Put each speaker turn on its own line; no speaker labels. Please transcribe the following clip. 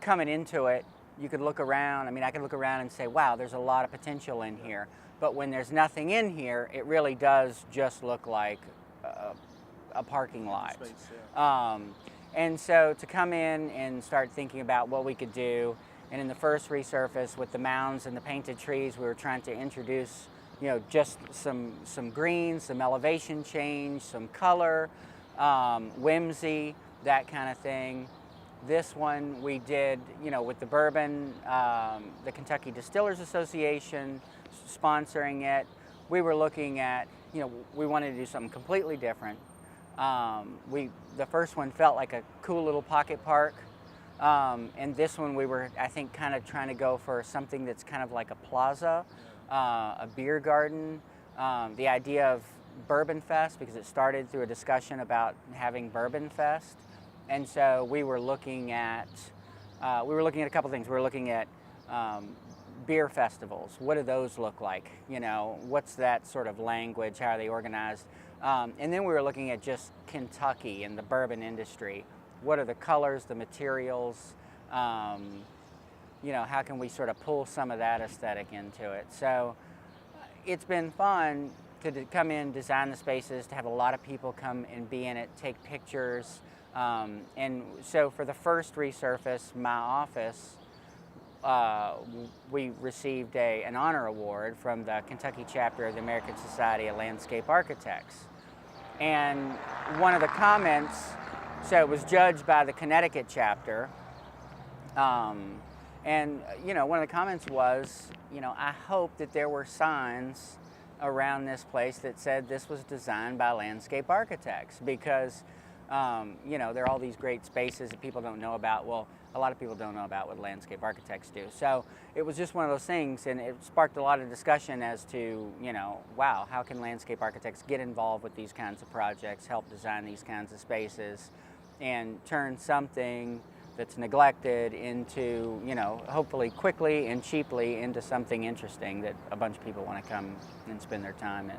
coming into it, you could look around. I mean, I could look around and say, wow, there's a lot of potential in here. But when there's nothing in here, it really does just look like a parking lot.
Space, yeah.
And so to come in and start thinking about what we could do, and in the first resurface with the mounds and the painted trees, we were trying to introduce, just some green, some elevation change, some color, whimsy, that kind of thing. This one we did, with the bourbon, the Kentucky Distillers Association sponsoring it. We were looking at, we wanted to do something completely different. The first one felt like a cool little pocket park. And this one we were, I think, kind of trying to go for something that's kind of like a plaza, a beer garden. The idea of Bourbon Fest, because it started through a discussion about having Bourbon Fest. And so we were looking at a couple things. We were looking at beer festivals. What do those look like? What's that sort of language? How are they organized? And then we were looking at just Kentucky and the bourbon industry. What are the colors, the materials? How can we sort of pull some of that aesthetic into it? So it's been fun to come in, design the spaces, to have a lot of people come and be in it, take pictures. And so for the first resurface, my office, we received an honor award from the Kentucky chapter of the American Society of Landscape Architects. And one of the comments, so it was judged by the Connecticut chapter, and one of the comments was, I hope that there were signs around this place that said this was designed by landscape architects, because there are all these great spaces that people don't know about. Well, a lot of people don't know about what landscape architects do. So it was just one of those things, and it sparked a lot of discussion as to, wow, how can landscape architects get involved with these kinds of projects, help design these kinds of spaces, and turn something that's neglected into, hopefully quickly and cheaply into something interesting that a bunch of people want to come and spend their time in.